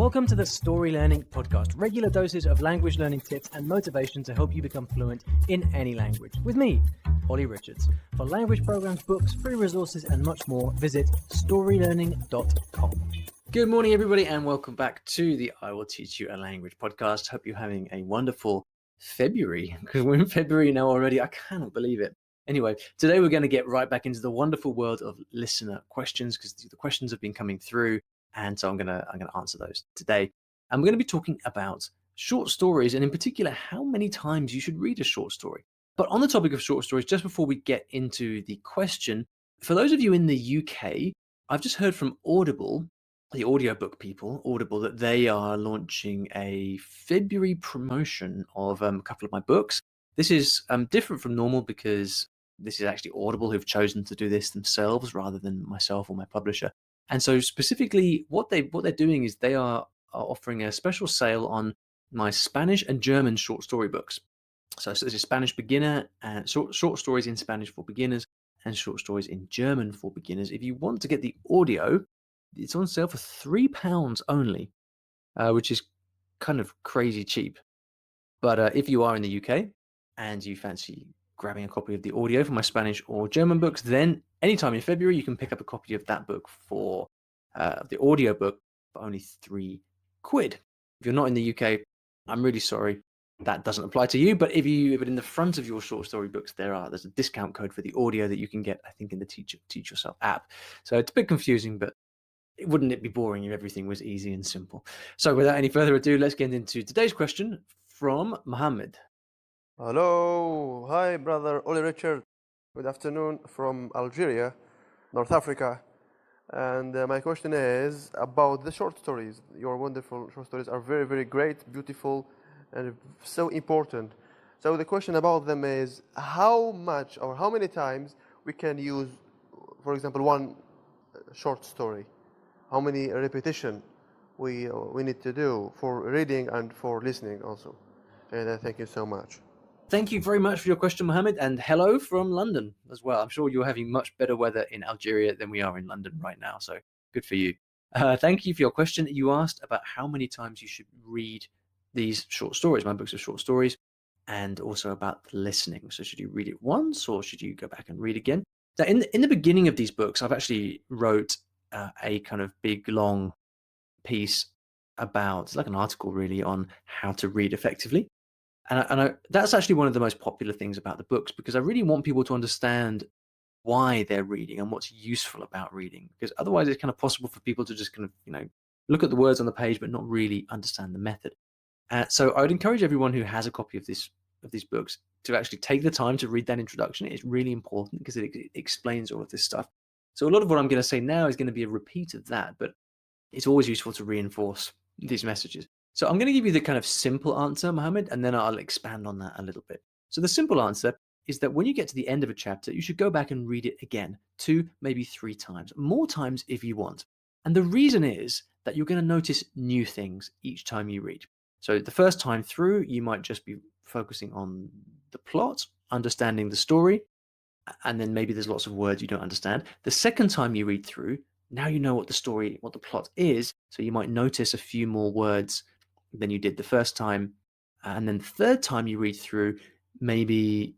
Welcome to the Story Learning Podcast, regular doses of language learning tips and motivation to help you become fluent in any language. With me, Olly Richards. For language programs, books, free resources, and much more, visit StoryLearning.com. Good morning, everybody, and welcome back to the I Will Teach You a Language podcast. Hope you're having a wonderful February, because we're in February now already. I cannot believe it. Anyway, today we're going to get right back into the wonderful world of listener questions, because the questions have been coming through. And so I'm gonna answer those today. And we're going to be talking about short stories, and in particular, how many times you should read a short story. But on the topic of short stories, just before we get into the question, for those of you in the UK, I've just heard from Audible, the audiobook people, Audible, that they are launching a February promotion of a couple of my books. This is different from normal because this is actually Audible who've chosen to do this themselves rather than myself or my publisher. And so specifically what they're doing is they are offering a special sale on my Spanish and German short story books. So this is Spanish beginner and short stories in Spanish for beginners and short stories in German for beginners. If you want to get the audio, it's on sale for £3 only, which is kind of crazy cheap. But if you are in the UK and you fancy grabbing a copy of the audio for my Spanish or German books, then anytime in February you can pick up a copy of that book for the audio book for only £3. If you're not in the UK, I'm really sorry, that doesn't apply to you. But if in the front of your short story books there's a discount code for the audio that you can get, I think, in the Teach Yourself app. So it's a bit confusing, but wouldn't it be boring if everything was easy and simple? So without any further ado, let's get into today's question from Mohammed. Hello, hi brother Olly Richard. Good afternoon from Algeria, North Africa. And my question is about the short stories. Your wonderful short stories are very, very great, beautiful, and so important. So the question about them is how much or how many times we can use, for example, one short story. How many repetition we need to do for reading and for listening also. And thank you so much. Thank you very much for your question, Mohammed, and hello from London as well. I'm sure you're having much better weather in Algeria than we are in London right now, so good for you. Thank you for your question. You asked about how many times you should read these short stories, my books of short stories, and also about listening. So should you read it once or should you go back and read again? Now, in the beginning of these books, I've actually wrote a kind of big, long piece about, it's like an article really, on how to read effectively. And that's actually one of the most popular things about the books, because I really want people to understand why they're reading and what's useful about reading, because otherwise it's kind of possible for people to just kind of, look at the words on the page but not really understand the method. So I would encourage everyone who has a copy of these books to actually take the time to read that introduction. It's really important because it explains all of this stuff. So a lot of what I'm going to say now is going to be a repeat of that, but it's always useful to reinforce these messages. So I'm going to give you the kind of simple answer, Mohammed, and then I'll expand on that a little bit. So the simple answer is that when you get to the end of a chapter, you should go back and read it again, 2, maybe 3 times, more times if you want. And the reason is that you're going to notice new things each time you read. So the first time through, you might just be focusing on the plot, understanding the story, and then maybe there's lots of words you don't understand. The second time you read through, now you know what the plot is, so you might notice a few more words than you did the first time. And then the third time you read through, maybe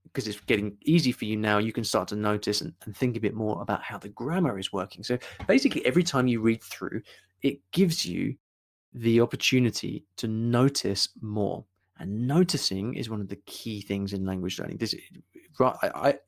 because it's getting easy for you now, you can start to notice and think a bit more about how the grammar is working. So basically every time you read through, it gives you the opportunity to notice more. And noticing is one of the key things in language learning. I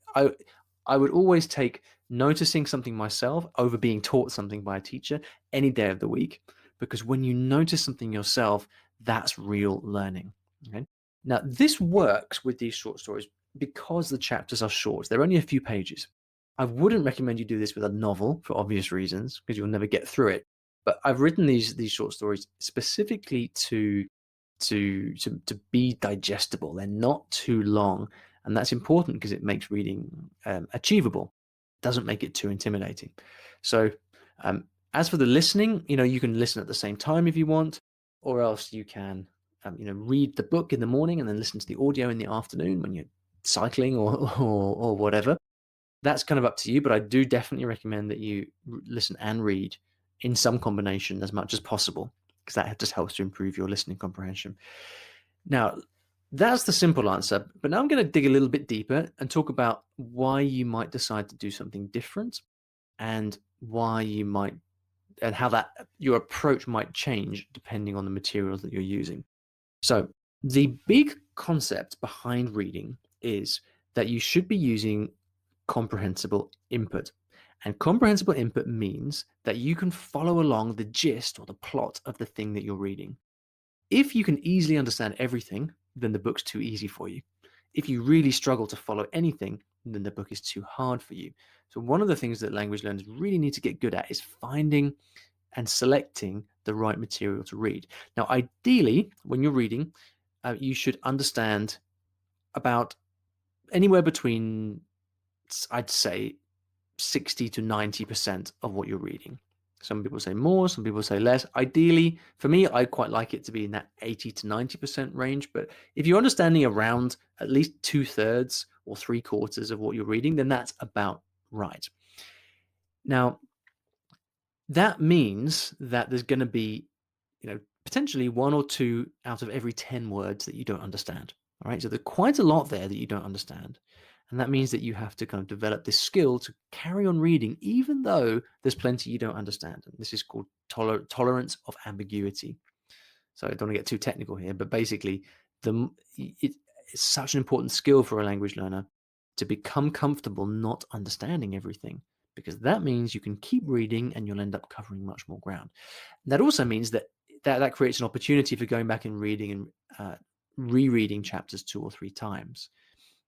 would always take noticing something myself over being taught something by a teacher any day of the week, because when you notice something yourself, that's real learning. Okay? Now, this works with these short stories because the chapters are short. They're only a few pages. I wouldn't recommend you do this with a novel for obvious reasons, because you'll never get through it. But I've written these short stories specifically to be digestible. They're not too long, and that's important because it makes reading achievable. It doesn't make it too intimidating. So as for the listening, you can listen at the same time if you want, or else you can read the book in the morning and then listen to the audio in the afternoon when you're cycling or whatever. That's kind of up to you, but I do definitely recommend that you listen and read in some combination as much as possible. because that just helps to improve your listening comprehension. Now, that's the simple answer, but now I'm going to dig a little bit deeper and talk about why you might decide to do something different and why you might, and how that your approach might change depending on the materials that you're using. So the big concept behind reading is that you should be using comprehensible input. And comprehensible input means that you can follow along the gist or the plot of the thing that you're reading. If you can easily understand everything, then the book's too easy for you. If you really struggle to follow anything, then the book is too hard for you. So one of the things that language learners really need to get good at is finding and selecting the right material to read. Now, ideally, when you're reading, you should understand about anywhere between, I'd say, 60 to 90% of what you're reading. Some people say more, some people say less. Ideally, for me, I quite like it to be in that 80 to 90% range. But if you're understanding around at least 2/3 or 3/4 of what you're reading, then that's about right. Now, that means that there's going to be, potentially 1 or 2 out of every 10 words that you don't understand. All right. So there's quite a lot there that you don't understand. And that means that you have to kind of develop this skill to carry on reading, even though there's plenty you don't understand. And this is called tolerance of ambiguity. So I don't want to get too technical here, but basically, it's such an important skill for a language learner to become comfortable not understanding everything, because that means you can keep reading and you'll end up covering much more ground. That also means that creates an opportunity for going back and reading and rereading chapters 2 or 3 times,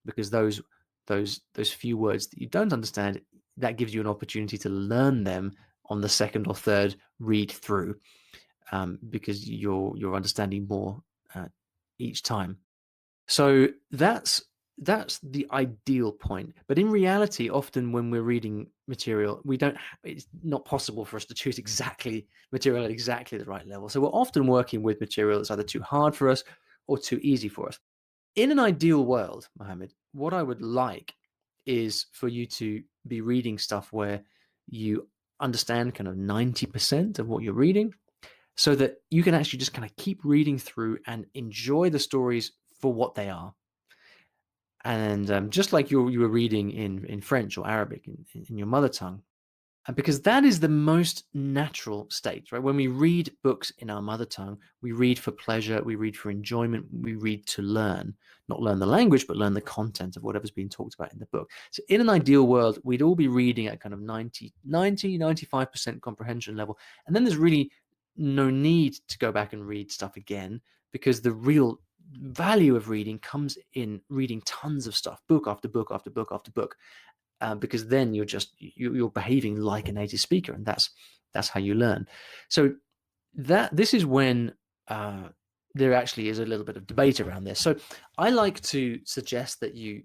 because those few words that you don't understand, that gives you an opportunity to learn them on the second or third read through, because you're understanding more each time. So that's the ideal point. But in reality, often when we're reading material, it's not possible for us to choose material at exactly the right level. So we're often working with material that's either too hard for us or too easy for us. In an ideal world, Mohammed, what I would like is for you to be reading stuff where you understand kind of 90% of what you're reading, so that you can actually just kind of keep reading through and enjoy the stories for what they are. And just like you were reading in French or Arabic in your mother tongue, and because that is the most natural state, right? When we read books in our mother tongue, we read for pleasure, we read for enjoyment, we read to learn, not learn the language, but learn the content of whatever's being talked about in the book. So in an ideal world, we'd all be reading at kind of 95% comprehension level. And then there's really no need to go back and read stuff again, because the real value of reading comes in reading tons of stuff, book after book after book after book. Because then you're behaving like a native speaker, and that's how you learn. So this is when there actually is a little bit of debate around this. So I like to suggest that you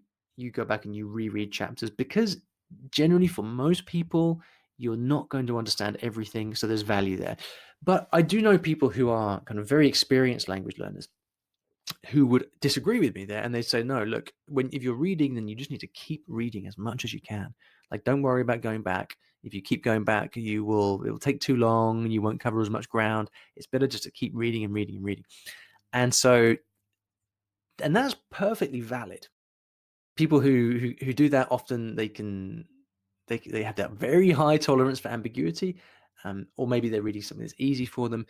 go back and you reread chapters, because generally for most people you're not going to understand everything, so there's value there. But I do know people who are kind of very experienced language learners who would disagree with me there, and they say, no, look, if you're reading, then you just need to keep reading as much as you can. Like, don't worry about going back. If you keep going back, it will take too long, you won't cover as much ground. It's better just to keep reading and reading and reading. And that's perfectly valid. People who do that, often they have that very high tolerance for ambiguity, or maybe they're reading something that's easy for them.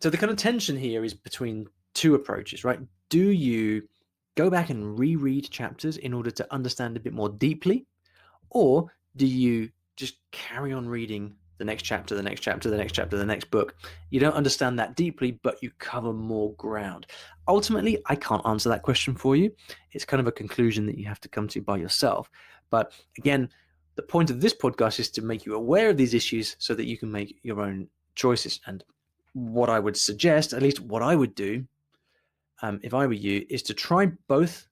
So the kind of tension here is between two approaches, right? Do you go back and reread chapters in order to understand a bit more deeply, or do you just carry on reading the next chapter, the next chapter, the next chapter, the next book? You don't understand that deeply, but you cover more ground. Ultimately, I can't answer that question for you. It's kind of a conclusion that you have to come to by yourself. But again, the point of this podcast is to make you aware of these issues so that you can make your own choices. And what I would suggest, at least what I would do, if I were you, is to try both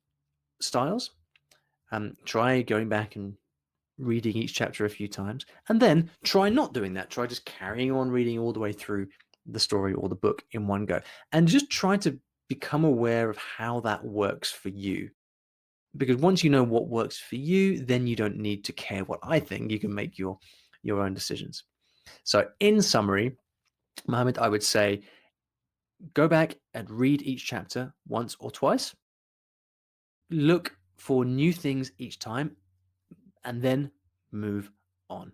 styles. Try going back and reading each chapter a few times, and then try not doing that. Try just carrying on reading all the way through the story or the book in one go, and just try to become aware of how that works for you. Because once you know what works for you, then you don't need to care what I think. You can make your own decisions. So in summary, Mohammed, I would say go back and read each chapter once or twice. Look for new things each time and then move on.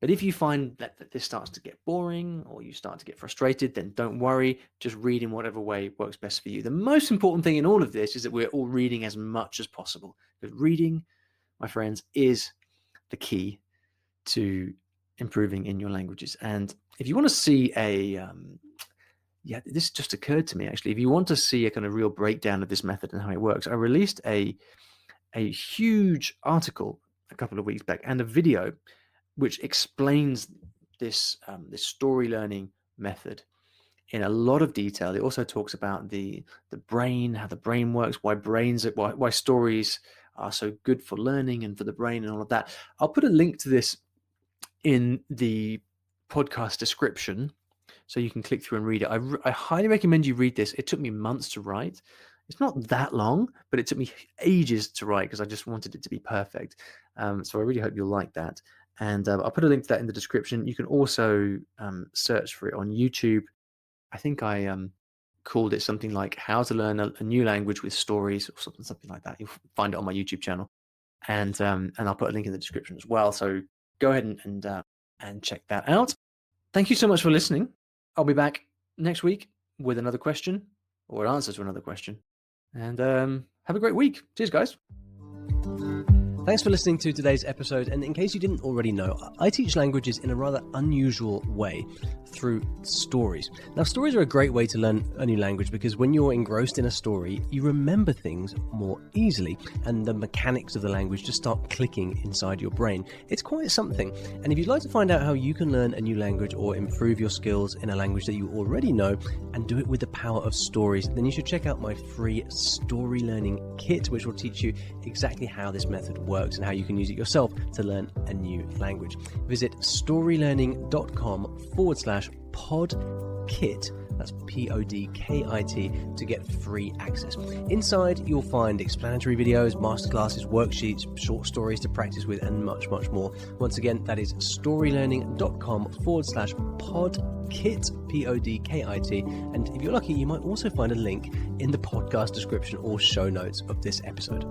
But if you find that this starts to get boring or you start to get frustrated, then don't worry. Just read in whatever way works best for you. The most important thing in all of this is that we're all reading as much as possible. Because reading, my friends, is the key to improving in your languages. And if you want to see this just occurred to me actually. If you want to see a kind of real breakdown of this method and how it works, I released a huge article a couple of weeks back and a video which explains this story learning method in a lot of detail. It also talks about the brain, how the brain works, why stories are so good for learning and for the brain and all of that. I'll put a link to this in the podcast description so you can click through and read it. I highly recommend you read this. It took me months to write. It's not that long, but it took me ages to write because I just wanted it to be perfect. So I really hope you'll like that. And I'll put a link to that in the description. You can also search for it on YouTube. I think I called it something like How to Learn a New Language with Stories or something like that. You'll find it on my YouTube channel. And I'll put a link in the description as well. So go ahead and check that out. Thank you so much for listening. I'll be back next week with another question or an answer to another question. And have a great week. Cheers, guys. Thanks for listening to today's episode, and in case you didn't already know, I teach languages in a rather unusual way through stories. Now, stories are a great way to learn a new language because when you're engrossed in a story, you remember things more easily, and the mechanics of the language just start clicking inside your brain. It's quite something, and if you'd like to find out how you can learn a new language or improve your skills in a language that you already know and do it with the power of stories, then you should check out my free Story Learning Kit, which will teach you exactly how this method works and how you can use it yourself to learn a new language. Visit storylearning.com/podkit, that's PODKIT, to get free access. Inside, you'll find explanatory videos, masterclasses, worksheets, short stories to practice with, and much, much more. Once again, that is storylearning.com/podkit, PODKIT. And if you're lucky, you might also find a link in the podcast description or show notes of this episode.